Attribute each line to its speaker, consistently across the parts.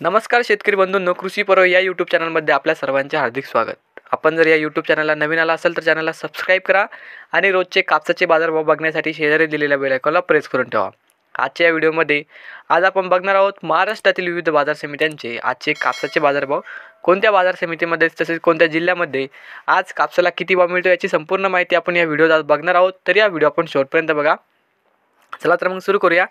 Speaker 1: नमस्कार शेतकरी बंधूंनो, कृषी पर्व या यूट्यूब चॅनलमध्ये आपल्या सर्वांचे हार्दिक स्वागत. आपण जर या यूट्यूब चॅनलला नवीन आला असाल तर चॅनलला सबस्क्राईब करा आणि रोजचे कापसाचे बाजारभाव बघण्यासाठी शेजारी दिलेल्या बेल आयकॉनला प्रेस करून ठेवा. आजच्या या व्हिडिओमध्ये आज आपण बघणार आहोत महाराष्ट्रातील विविध बाजार समित्यांचे आजचे कापसाचे बाजारभाव, कोणत्या बाजार समितीमध्ये तसेच कोणत्या जिल्ह्यामध्ये आज कापसाला किती भाव मिळतो याची संपूर्ण माहिती आपण या व्हिडिओत आज बघणार आहोत. तर या व्हिडिओ आपण शेवटपर्यंत बघा. चला तर मग सुरू करूया.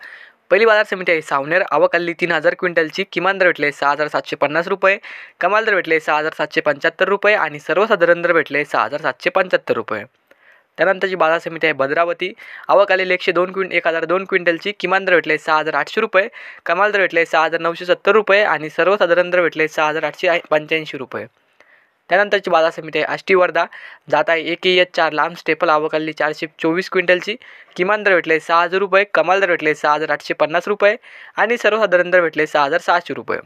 Speaker 1: पहिली बाजार समिती आहे सावनेर. आवकाली 3000 क्विंटलची. किमान दर भेटले 6750 रुपये, कमाल दर भेटले 6775 रुपये आणि सर्वसाधारण दर भेटले 6775 रुपये. त्यानंतरची बाजार समिती आहे भद्रावती. आवकाली 1002 क्विंटलची. किमान दर भेटले 6800 रुपये, कमाल दर भेटले 6970 रुपये आणि सर्वसाधारण दर भेटले 6885 रुपये. त्यानंतरची बाजार समिती आहे आष्टी वर्धा. जात आहे AKS4 लांब स्टेपल. आवकाली 424 क्विंटलची. किमान दर भेटले 6000 रुपये, कमाल दर भेटले 6850 रुपये आणि सर्वसाधारण दर भेटले 6600 रुपये.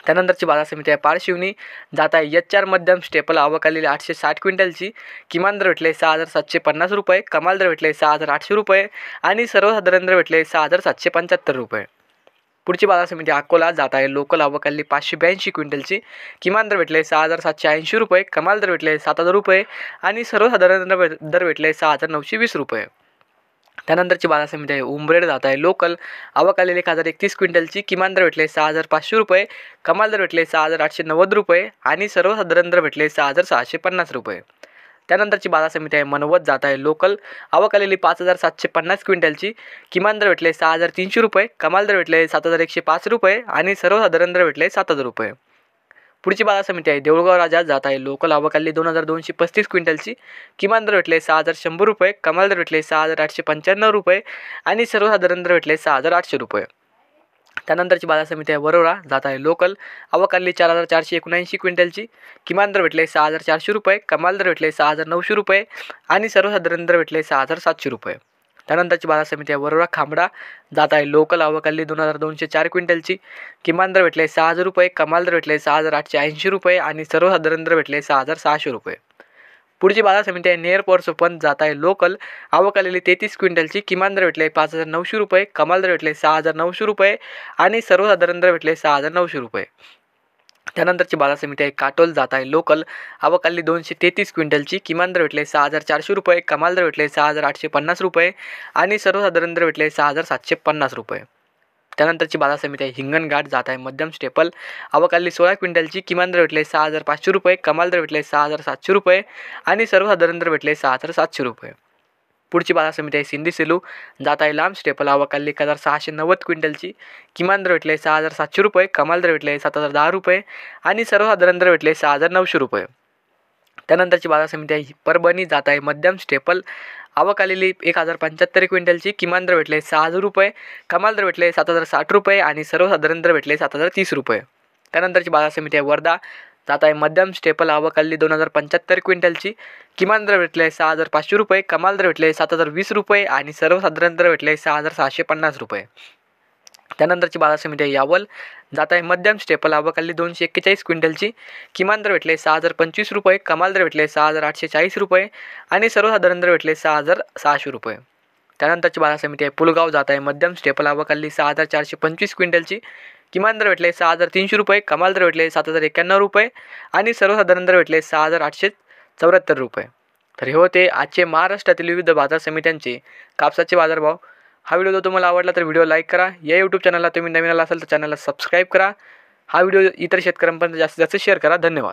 Speaker 1: त्यानंतरची बाजार समिती आहे पारशिवनी. जात आहे S4 मध्यम स्टेपल. आवकाली 860 क्विंटलची. किमान दर भेटले 6750 रुपये, कमाल दर भेटले 6800 रुपये आणि सर्वसाधारण दर भेटले 6775 रुपये. पुढची बाजार समिती अकोला. जात आहे लोकल. आवकाली 582 क्विंटलची. किमान दर भेटले 6780 रुपये, कमाल दर भेटले 7000 रुपये आणि सर्वसाधारण दर भेटले 6920 रुपये. त्यानंतरची बाजार समिती आहे उंबरेड. जात आहे लोकल. आवकाली 1031 क्विंटलची. किमान दर भेटले 6500 रुपये, कमाल दर भेटले 6890 रुपये आणि सर्वसाधारण दर भेटले 6650 रुपये. त्यानंतरची बाजार समिती आहे मनवत. जात आहे लोकल. आवकालेली 5750 क्विंटलची. किमान दर भेटले 6300 रुपये, कमाल दर भेटले 7105 रुपये आणि सर्वसाधारण दर भेटले 7000 रुपये. पुढची बाजार समिती आहे देऊळगाव राजा. जात आहे लोकल. आवकाली 2235 क्विंटलची. किमान दर भेटले 6100 रुपये, कमाल दर भेटले 6895 रुपये आणि सर्वसाधारण दर भेटले 6800 रुपये. त्यानंतरची बाजार समिती आहे वरोरा. जात आहे लोकल. आवकाली 4479 क्विंटलची. किमान दर भेटले 6400 रुपये, कमाल दर भेटले 6900 रुपये आणि सर्वसाधारण दर भेटले 6700 रुपये. त्यानंतरची बाजार समिती आहे वरोरा खामडा. जात आहे लोकल. आवकाली 2204 क्विंटलची. किमान दर भेटले 6000 रुपये, कमाल दर भेटले 6880 रुपये आणि सर्वसाधारण दर भेटले 6600 रुपये. पुढची बाजार समिती आहे नेर पोरसोपन. जात आहे लोकल. आवकालेली 33 क्विंटलची. किमान दर भेटले 5900 रुपये, कमाल दर भेटले 6900 रुपये आणि सर्वसाधारण दर भेटले 6900 रुपये. त्यानंतरची बाजार समिती आहे काटोल. जात आहे लोकल. आवकाली 233 क्विंटलची. किमान दर भेटले 6400 रुपये, कमाल दर भेटले 6850 रुपये आणि सर्वसाधारण दर भेटले 6750 रुपये. त्यानंतरची बाजार समिती आहे हिंगणघाट. जात आहे मध्यम स्टेपल. आवकाली 16 क्विंटलची. किमान दर भेटले 6500 रुपये, कमाल दर भेटले 6700 रुपये आणि सर्वसाधारण दर भेटले 6700 रुपये. पुढची बाजार समिती आहे सिंधी सेलू. जात आहे लांब स्टेपल. आवकाली 1690 क्विंटलची. किमान दर भेटले 6700 रुपये, कमाल दर भेटले 7010 रुपये आणि सर्वसाधारण दर भेटले 6900 रुपये. त्यानंतरची बाजार समिती आहे परभणी. जात आहे मध्यम स्टेपल. आवकालेली 1075 क्विंटलची. किमान दर भेटले 6000 रुपये, कमाल दर भेटले 7060 रुपये आणि सर्वसाधारण दर भेटले 7030 रुपये. त्यानंतरची बाजार समिती आहे वर्धा. जात आहे मध्यम स्टेपल. आवकाली 2075 क्विंटलची. किमान दर भेटले 6500 रुपये, कमाल दर भेटले 7020 रुपये आणि सर्वसाधारण दर भेटले 6650 रुपये. त्यानंतरची बाजार समिती आहे यावल. जात आहे मध्यम स्टेपल. आवकाली 241 क्विंटलची. किमान दर भेटले 6025 रुपये, कमाल दर भेटले 6840 रुपये आणि सर्वसाधारण दर भेटले 6600 रुपये. त्यानंतरची बाजार समिती आहे पुलगाव. जात आहे मध्यम स्टेपल. आवकाली 6425 क्विंटलची. किमान दर भेटले 6300 रुपये, कमाल दर भेटले 7091 रुपये आणि सर्वसाधारण दर भेटले 6874 रुपये. तर हे होते आजचे महाराष्ट्रातील विविध बाजार समित्यांचे कापसाचे बाजारभाव. हा व्हिडिओ जर तुम्हाला आवडला तर व्हिडिओ लाईक करा. या यूट्यूब चॅनलला तुम्ही नवीन आला असाल तर चॅनलला सबस्क्राईब करा. हा व्हिडिओ इतर शेतकऱ्यांपर्यंत जास्तीत जास्त शेअर करा. धन्यवाद.